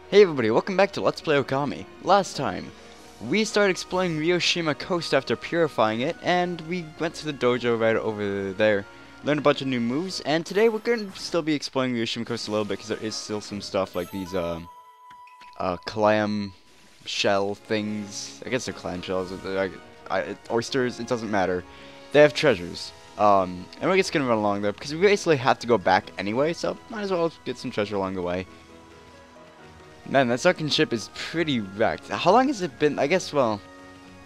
Hey everybody, welcome back to Let's Play Okami. Last time, we started exploring Ryoshima Coast after purifying it, and we went to the dojo right over there, learned a bunch of new moves, and today we're going to still be exploring Ryoshima Coast a little bit, because there is still some stuff like these, clam shell things. I guess they're clam shells, oysters, it doesn't matter. They have treasures. And we're just gonna run along there, because we basically have to go back anyway, so might as well get some treasure along the way. Man, that sunken ship is pretty wrecked. How long has it been? I guess, well,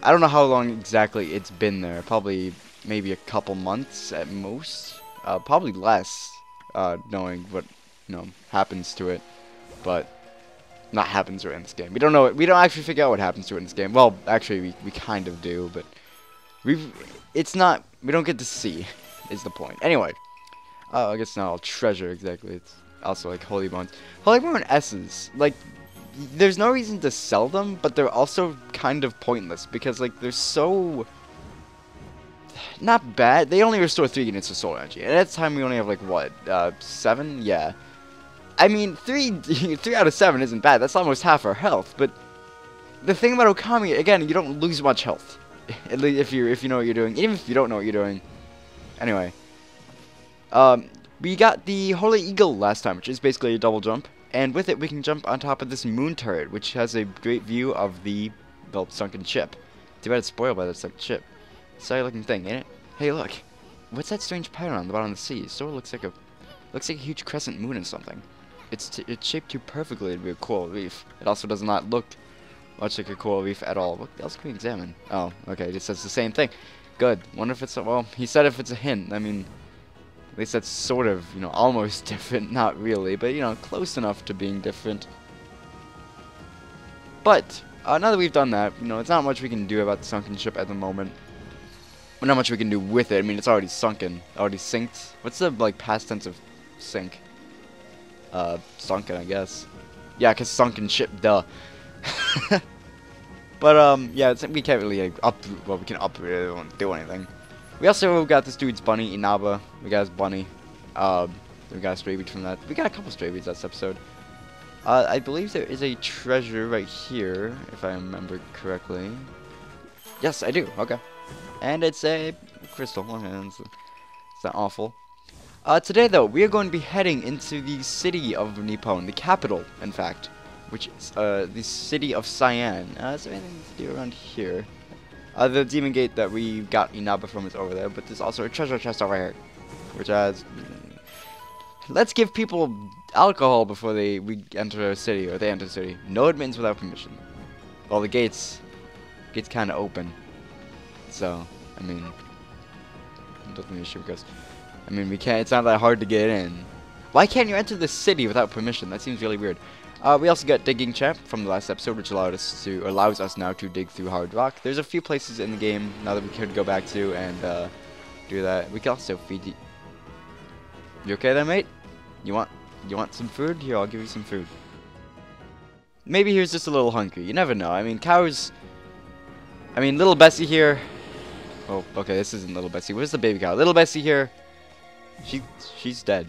I don't know how long exactly it's been there. Probably maybe a couple months at most. Probably less, knowing what, happens to it. But, not happens to it in this game. We don't know, we don't actually figure out what happens to it in this game. Well, actually, we kind of do, but we don't get to see, is the point. Anyway, I guess not all treasure, exactly. It's also like holy bones. Holy bone S's, like, there's no reason to sell them, but they're also kind of pointless because, like, they're so not bad. They only restore 3 units of soul energy, and at the time we only have like what, 7? Yeah. I mean, 3 out of 7 isn't bad. That's almost half our health. But the thing about Okami, again, you don't lose much health, at least if you know what you're doing. Even if you don't know what you're doing. Anyway, we got the Holy Eagle last time, which is basically a double jump. And with it, we can jump on top of this moon turret, which has a great view of the, well, sunken ship. Too bad it's spoiled by that sunken ship. Sorry looking thing, ain't it? Hey, look. What's that strange pattern on the bottom of the sea? It sort of looks like a huge crescent moon or something. It's shaped too perfectly to be a coral reef. It also does not look much like a coral reef at all. What else can we examine? Oh, okay, it just says the same thing. Good. Wonder if it's a, well, he said if it's a hint. I mean, at least that's sort of, almost different. Not really, but, close enough to being different. But, now that we've done that, it's not much we can do about the sunken ship at the moment. Well, not much we can do with it. I mean, it's already sunken. Already sinked. What's the, like, past tense of sink? Sunken, I guess. Yeah, because sunken ship, duh. But, yeah, we can't really, like, well, we can uproot it. It won't do anything. We also got this dude's bunny, Inaba. We got his bunny. We got a stray bead from that. We got a couple stray beads this episode. I believe there is a treasure right here, if I remember correctly. Yes, I do. Okay. And it's a crystal. Okay, it's not awful. Today, though, we are going to be heading into the city of Nippon, the capital, in fact, which is the city of Sei'an. Is there anything to do around here? The demon gate that we got Inaba from is over there, but there's also a treasure chest over here, which has... Let's give people alcohol before we enter a city, or they enter the city. No admittance without permission. Well, the gates kind of open, so, I mean, it doesn't be an issue because, I mean, we can't, it's not that hard to get in. Why can't you enter the city without permission? That seems really weird. We also got Digging Champ from the last episode, which allows us now to dig through hard rock. There's a few places in the game now that we could go back to and do that. We can also feed you. You okay there, mate? You want some food? Here, I'll give you some food. Maybe he was just a little hungry. You never know. I mean, cows. I mean, little Bessie here. Oh, okay, this isn't little Bessie. Where's the baby cow? Little Bessie here. She's dead.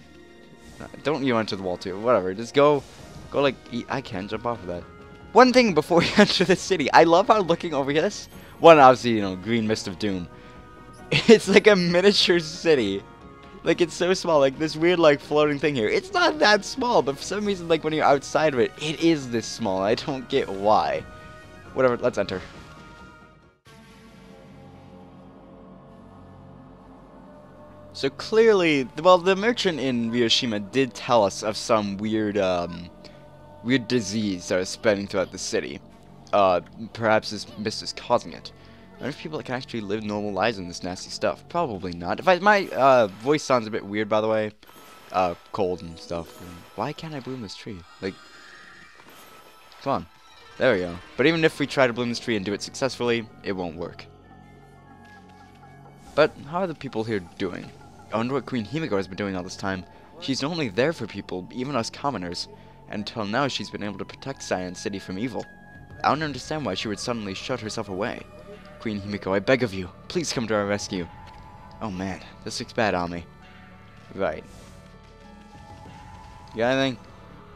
Don't you enter the wall too? Whatever. Just go. Go, like, eat. I can't jump off of that. One thing before we enter the city. I love how looking over this. One, obviously, green mist of doom. It's like a miniature city. Like, it's so small. Like, this weird, like, floating thing here. It's not that small, but for some reason, like, when you're outside of it, it is this small. I don't get why. Whatever, let's enter. So, clearly, well, the merchant in Ryoshima did tell us of some weird, weird disease that is spreading throughout the city. Perhaps this mist is causing it. I wonder if people can actually live normal lives in this nasty stuff. Probably not. If my voice sounds a bit weird, by the way, cold and stuff. Why can't I bloom this tree? Like, come on. There we go. But even if we try to bloom this tree and do it successfully, it won't work. But how are the people here doing? I wonder what Queen Himiko has been doing all this time. She's normally there for people, even us commoners. Until now, she's been able to protect Sei'an City from evil. I don't understand why she would suddenly shut herself away. Queen Himiko, I beg of you, please come to our rescue. Oh man, this looks bad on me. Right. You got anything?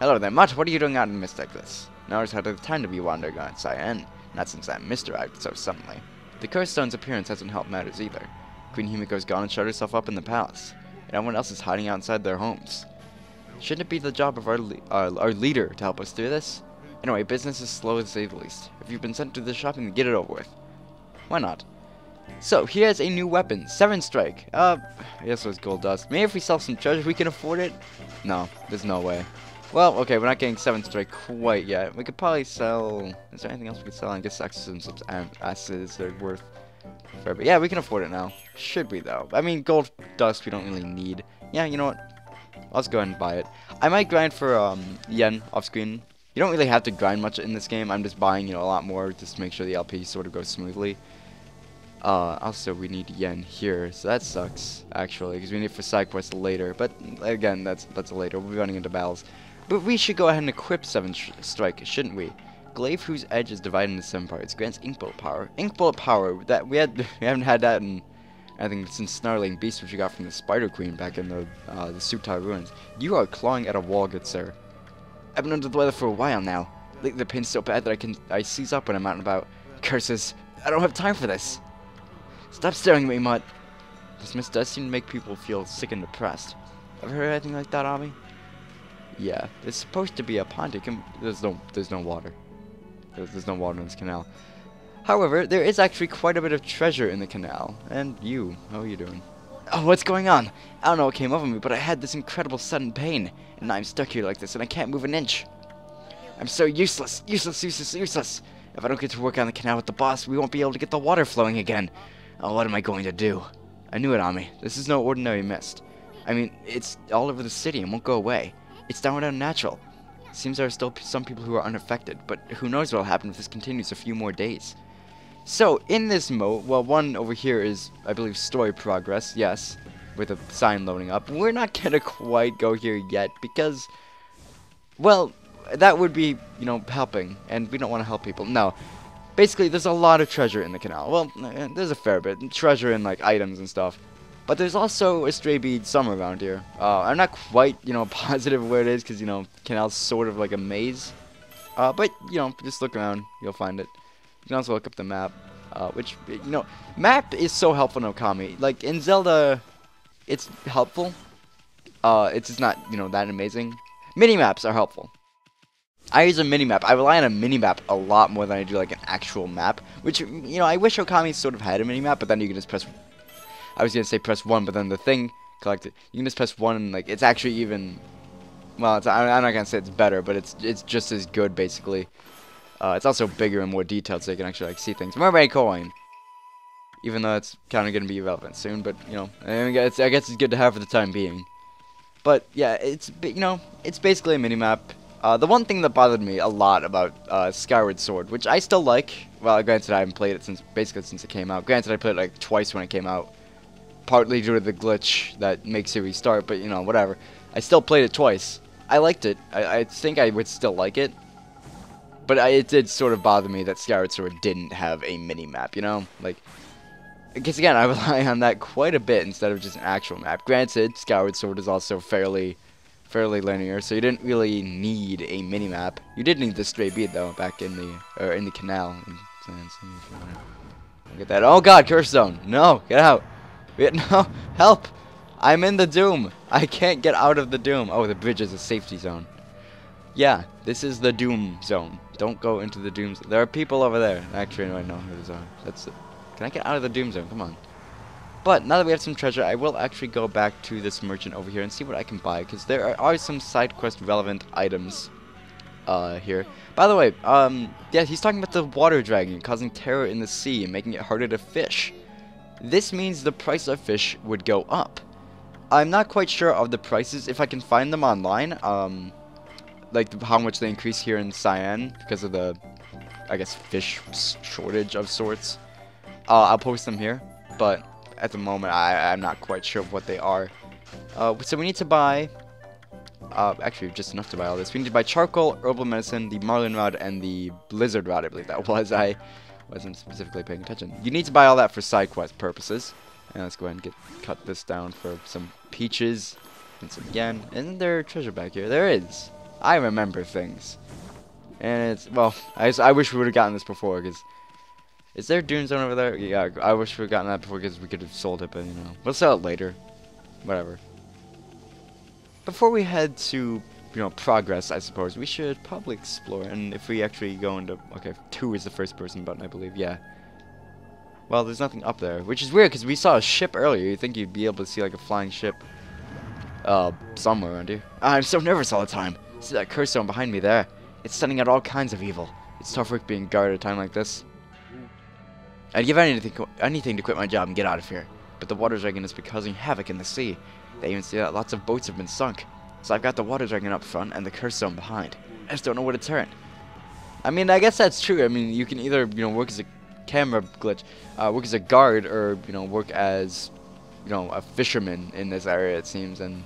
Hello there, Mutt. What are you doing out in the mist like this? Now it's had the time to be wandering on Sei'an. Not since that mist arrived so suddenly. The Cursed Stone's appearance hasn't helped matters either. Queen Himiko's gone and shut herself up in the palace, and everyone else is hiding outside their homes. Shouldn't it be the job of our leader to help us through this? Anyway, business is slow to say the least. If you've been sent to the shopping, get it over with. Why not? So, he has a new weapon, 7 Strike. I guess it was gold dust. Maybe if we sell some treasure, we can afford it? No, there's no way. Well, okay, we're not getting 7 Strike quite yet. We could probably sell... Is there anything else we could sell? I guess exorcisms asses are worth... But yeah, we can afford it now. Should we, though? I mean, gold dust we don't really need. Yeah, you know what? Let's go ahead and buy it. I might grind for yen off screen. You don't really have to grind much in this game. I'm just buying, a lot more just to make sure the LP sort of goes smoothly. Also, we need yen here, so that sucks, actually, because we need it for side quests later. But, again, that's later. We'll be running into battles. But we should go ahead and equip 7 Strike, shouldn't we? Glaive whose edge is divided into 7 parts. Grants ink bullet power. Ink bullet power, that we haven't had that in... I think since Snarling Beast, which we got from the Spider Queen back in the Sutai ruins. You are clawing at a wall, good sir. I've been under the weather for a while now. Lately the pain's so bad that I seize up when I'm out and about. Curses! I don't have time for this. Stop staring at me, Mutt. This mist does seem to make people feel sick and depressed. Ever heard anything like that, Ami? Yeah, it's supposed to be a pond. There's no water. There's no water in this canal. However, there is actually quite a bit of treasure in the canal. And you, how are you doing? Oh, what's going on? I don't know what came over me, but I had this incredible sudden pain. And now I'm stuck here like this, and I can't move an inch. I'm so useless. Useless. If I don't get to work on the canal with the boss, we won't be able to get the water flowing again. Oh, what am I going to do? I knew it, Ami. This is no ordinary mist. I mean, it's all over the city and won't go away. It's downright unnatural. Seems there are still some people who are unaffected, but who knows what will happen if this continues a few more days. So, in this mode, well, one over here is, I believe, story progress, yes, with a sign loading up. We're not gonna quite go here yet, because, well, that would be, helping, and we don't want to help people. No. Basically, there's a lot of treasure in the canal. Well, there's a fair bit. Treasure in, items and stuff. But there's also a stray bead somewhere around here. I'm not quite, positive where it is, because, canal's sort of like a maze. But, just look around. You'll find it. You can also look up the map, which, map is so helpful in Okami. Like, in Zelda, it's helpful. It's just not, that amazing. Mini-maps are helpful. I use a mini-map. I rely on a mini-map a lot more than I do, an actual map. Which, I wish Okami sort of had a mini-map, but then you can just press... I was going to say press 1, but then the thing collected... You can just press 1 and, it's actually even... Well, I'm not going to say it's better, but it's just as good, basically. It's also bigger and more detailed, so you can actually see things. Mermaid coin, even though it's kind of going to be irrelevant soon. But I guess it's good to have for the time being. But yeah, it's basically a mini map. The one thing that bothered me a lot about Skyward Sword, which I still like. Well, granted, I haven't played it since it came out. Granted, I played it twice when it came out, partly due to the glitch that makes it restart. But whatever. I still played it twice. I liked it. I think I would still like it. But it did sort of bother me that Skyward Sword didn't have a mini-map, Because again, I rely on that quite a bit instead of just an actual map. Granted, Skyward Sword is also fairly linear, so you didn't really need a mini-map. You did need the stray bead, though, back in the canal. Look at that. Oh god, Curse Zone! No, get out! No, help! I'm in the Doom! I can't get out of the Doom! Oh, the bridge is a safety zone. Yeah, this is the Doom Zone. Don't go into the Doom Zone. There are people over there. Actually, no, I know who those are. That's it. Can I get out of the Doom Zone? Come on. But now that we have some treasure, I will actually go back to this merchant over here and see what I can buy, because there are some side quest relevant items here. By the way, yeah, he's talking about the water dragon causing terror in the sea and making it harder to fish. This means the price of fish would go up. I'm not quite sure of the prices, if I can find them online, how much they increase here in Sei'an because of the, I guess, fish shortage of sorts. I'll post them here, but at the moment I'm not quite sure of what they are. So we need to buy, actually just enough to buy all this. We need to buy charcoal, herbal medicine, the marlin rod, and the blizzard rod, I believe that was. I wasn't specifically paying attention. You need to buy all that for side quest purposes. And let's go ahead and cut this down for some peaches and some yen. Isn't there treasure back here? There is. I remember things. And it's, well, I wish we would have gotten this before, because... Is there Dune Zone over there? Yeah, I wish we would have gotten that before, because we could have sold it, but, you know. We'll sell it later. Whatever. Before we head to, you know, progress, I suppose, we should probably explore. And if we actually go into... Okay, 2 is the first person button, I believe. Yeah. Well, there's nothing up there, which is weird, because we saw a ship earlier. You'd think you'd be able to see, like, a flying ship somewhere around here. I'm so nervous all the time. See that curse zone behind me there? It's sending out all kinds of evil. It's tough work being guarded at a time like this. I'd give anything to quit my job and get out of here. But the water dragon has been causing havoc in the sea. They even say that lots of boats have been sunk. So I've got the water dragon up front and the curse zone behind. I just don't know where to turn. I mean, I guess that's true. I mean, you can either, you know, work as a camera glitch, work as a guard, or, you know, work as, you know, a fisherman in this area, it seems. And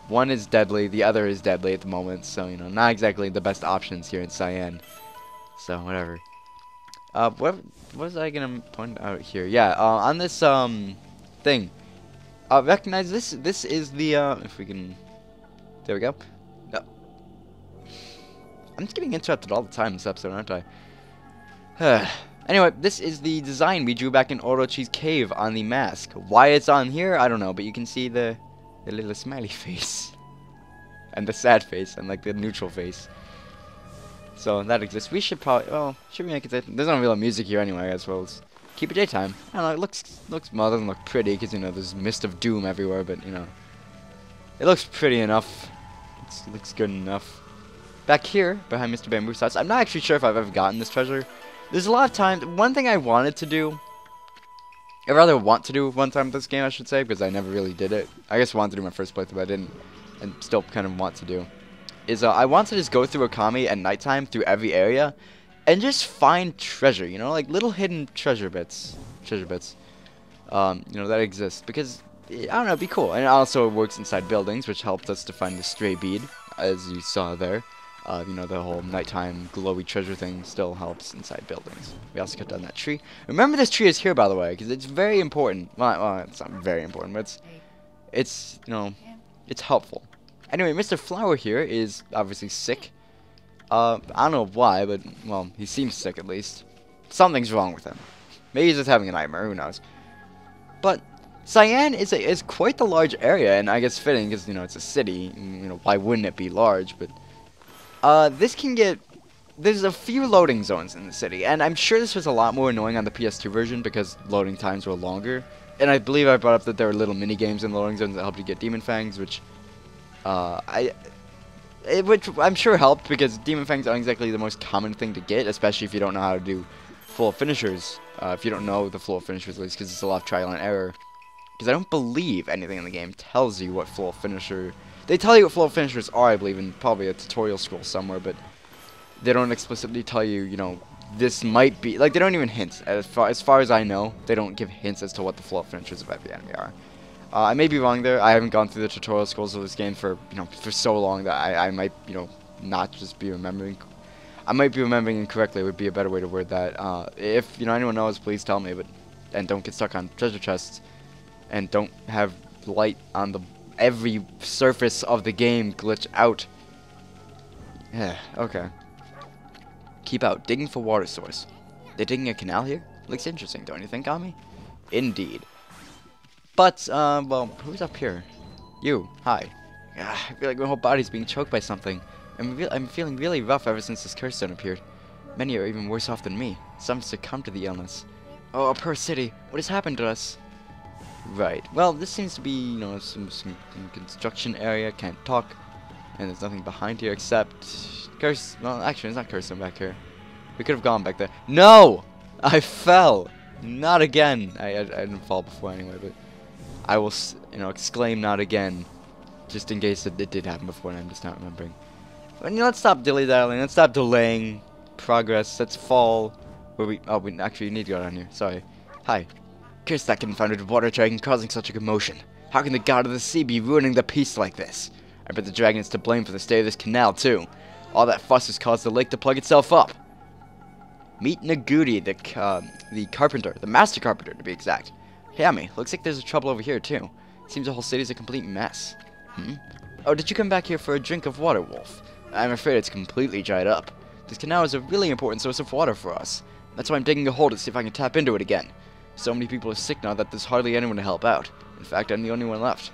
one is deadly, the other is deadly at the moment. So, you know, not exactly the best options here in Sei'an. So, whatever. What was I gonna point out here? Yeah, on this, thing. Recognize this? This is the, if we can... There we go. No. I'm just getting interrupted all the time in this episode, aren't I? Anyway, this is the design we drew back in Orochi's cave on the mask. Why it's on here, I don't know, but you can see the little smiley face. And the sad face, and like the neutral face. So that exists. We should probably, well, should we make it daytime? There's no real music here anyway, I suppose. Keep it daytime. I don't know, it looks, well, it doesn't look pretty, because, you know, there's mist of doom everywhere, but, you know. It looks pretty enough. It looks good enough. Back here, behind Mr. Bamboo's house, I'm not actually sure if I've ever gotten this treasure. There's a lot of times, one thing I wanted to do, I rather want to do one time with this game, I should say, because I never really did it. I guess I wanted to do my first playthrough, but I didn't, and still kind of want to do. Is I want to just go through Okami at nighttime through every area and just find treasure, you know, like little hidden treasure bits, you know, that exist, because I don't know, it'd be cool. And also it works inside buildings, which helped us to find the stray bead, as you saw there. You know, the whole nighttime glowy treasure thing still helps inside buildings. We also cut down that tree. Remember, this tree is here, by the way, because it's very important. Well, it's not very important, but it's you know, it's helpful. Anyway, Mr. Flower here is obviously sick. I don't know why, but, well, he seems sick at least. Something's wrong with him. Maybe he's just having a nightmare, who knows. But Sei'an is quite the large area, and I guess fitting, because, you know, it's a city. You know, why wouldn't it be large? But this can get... There's a few loading zones in the city, and I'm sure this was a lot more annoying on the PS2 version, because loading times were longer. And I believe I brought up that there were little mini-games in loading zones that helped you get Demon Fangs, which... which I'm sure helped, because Demon Fangs aren't exactly the most common thing to get, especially if you don't know how to do full finishers. If you don't know the flow of finishers, at least, because it's a lot of trial and error. Because I don't believe anything in the game tells you what flow of finisher... They tell you what flow of finishers are, I believe, in probably a tutorial scroll somewhere, but they don't explicitly tell you, you know, this might be... Like, they don't even hint. As far as I know, they don't give hints as to what the flow of finishers of every enemy are. I may be wrong there. I haven't gone through the tutorial scrolls of this game for, you know, for so long that I might, you know, not just be remembering. I might be remembering incorrectly. Would be a better way to word that. If, you know, anyone knows, please tell me. But and don't get stuck on treasure chests, and don't have light on the every surface of the game glitch out. Yeah. Okay. Keep out. Digging for water source. They're digging a canal here. Looks interesting, don't you think, Okami? Indeed. But, well, who's up here? You. Hi. I feel like my whole body's being choked by something. I'm feeling really rough ever since this curse stone appeared. Many are even worse off than me. Some succumb to the illness. Oh, our poor city. What has happened to us? Right. Well, this seems to be, you know, some construction area. Can't talk. And there's nothing behind here except... Curse... Well, actually, there's not curse stone back here. We could have gone back there. No! I fell! Not again. I didn't fall before anyway, but... I will, you know, exclaim not again, just in case it did happen before and I'm just not remembering. But, you know, let's stop dilly-dallying, let's stop delaying progress, let's fall where we actually need to go down here, sorry. Hi. Curse that confounded water dragon causing such a commotion. How can the god of the sea be ruining the peace like this? I bet the dragon is to blame for the state of this canal, too. All that fuss has caused the lake to plug itself up. Meet Nagudi, the carpenter, the master carpenter, to be exact. Hey, Ami, looks like there's trouble over here, too. Seems the whole city's a complete mess. Oh, did you come back here for a drink of water, Wolf? I'm afraid it's completely dried up. This canal is a really important source of water for us. That's why I'm digging a hole to see if I can tap into it again. So many people are sick now that there's hardly anyone to help out. In fact, I'm the only one left.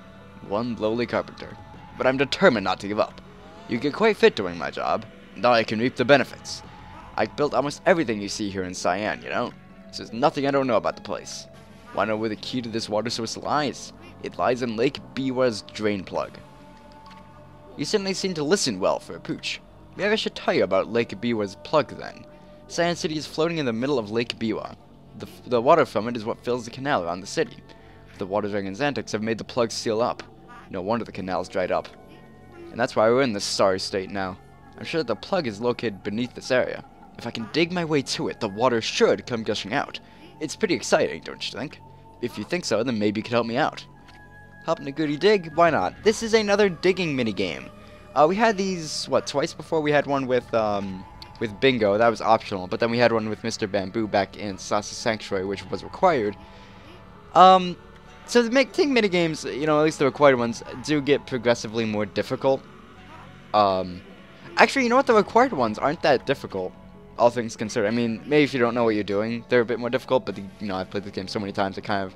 One lowly carpenter. But I'm determined not to give up. You get quite fit doing my job. Now I can reap the benefits. I built almost everything you see here in Sei'an, you know? So there's nothing I don't know about the place. Wanna know where the key to this water source lies? It lies in Lake Biwa's drain plug. You certainly seem to listen well for a pooch. Maybe I should tell you about Lake Biwa's plug then. Sei'an City is floating in the middle of Lake Biwa. The water from it is what fills the canal around the city. The water dragon's antics have made the plug seal up. No wonder the canal's dried up. And that's why we're in this sorry state now. I'm sure that the plug is located beneath this area. If I can dig my way to it, the water should come gushing out. It's pretty exciting, don't you think? If you think so, then maybe you could help me out. Helping a goody dig? Why not? This is another digging minigame. We had these, what, twice before? We had one with Bingo. That was optional. But then we had one with Mr. Bamboo back in Sasa Sanctuary, which was required. So the dig minigames, you know, at least the required ones, do get progressively more difficult. Actually, you know what? The required ones aren't that difficult, all things considered. I mean, maybe if you don't know what you're doing, they're a bit more difficult, but, you know, I've played this game so many times, I kind of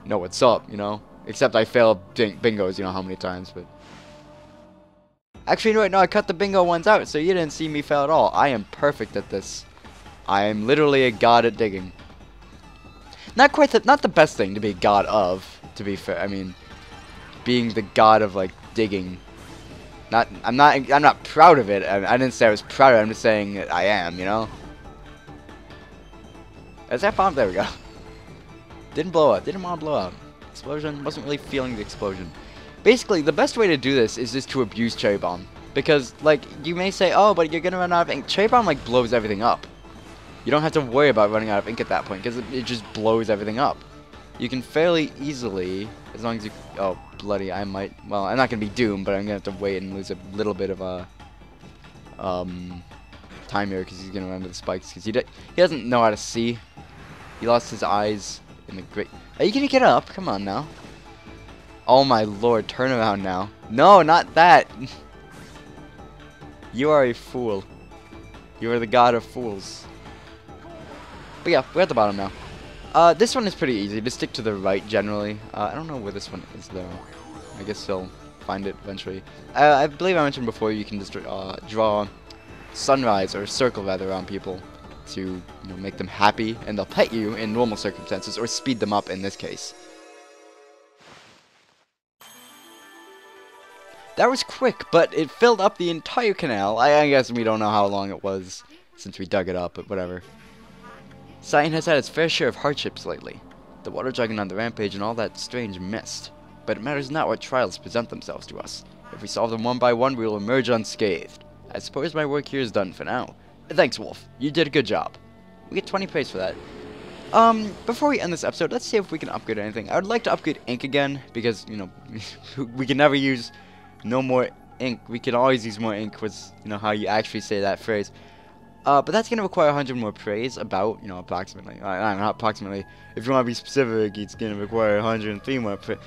know what's up, you know? Except I failed bingos, you know how many times, but... Actually, you know what? No, I cut the bingo ones out, so you didn't see me fail at all. I am perfect at this. I am literally a god at digging. Not the best thing to be a god of, to be fair. I mean, being the god of, like, digging. I'm not proud of it. I didn't say I was proud of it. I'm just saying that I am, you know? Is that bomb? There we go. Didn't blow up. Didn't want to blow up. Explosion. Wasn't really feeling the explosion. Basically, the best way to do this is just to abuse Cherry Bomb. Because, like, you may say, oh, but you're gonna run out of ink. Cherry Bomb, like, blows everything up. You don't have to worry about running out of ink at that point, because it just blows everything up. You can fairly easily, as long as you... Oh, bloody, I might... Well, I'm not gonna be doomed, but I'm gonna have to wait and lose a little bit of a... time here, because he's gonna run into the spikes, because he doesn't know how to see. He lost his eyes in the great... Are you gonna get up? Come on, now. Oh my lord, turn around now. No, not that! You are a fool. You are the god of fools. But yeah, we're at the bottom now. This one is pretty easy. Just stick to the right, generally. I don't know where this one is, though. I guess you'll find it eventually. I believe I mentioned before you can just draw sunrise, or circle rather, around people to, you know, make them happy, and they'll pet you in normal circumstances, or speed them up in this case. That was quick, but it filled up the entire canal. I guess we don't know how long it was since we dug it up, but whatever. Sei'an has had its fair share of hardships lately. The water dragon on the rampage and all that strange mist. But it matters not what trials present themselves to us. If we solve them one by one, we will emerge unscathed. I suppose my work here is done for now. Thanks, Wolf. You did a good job. We get 20 praise for that. Before we end this episode, let's see if we can upgrade anything. I would like to upgrade ink again, because, you know, we can never use no more ink. We can always use more ink, was, you know, how you actually say that phrase. But that's going to require 100 more praise, about, you know, approximately. Not approximately. If you want to be specific, it's going to require 103 more praise.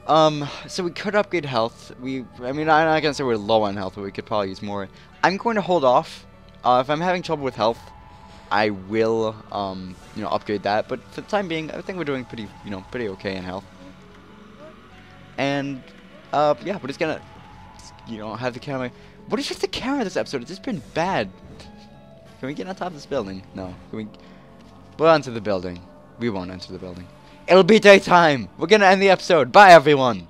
So we could upgrade health. I mean, I'm not going to say we're low on health, but we could probably use more. I'm going to hold off. If I'm having trouble with health, I will, you know, upgrade that. But for the time being, I think we're doing pretty, you know, pretty okay in health. And, yeah, we're just going to, you know, have the camera. What is with the camera this episode? It's just been bad. Can we get on top of this building? No. Can we... We'll enter the building. We won't enter the building. It'll be daytime. We're gonna end the episode. Bye, everyone.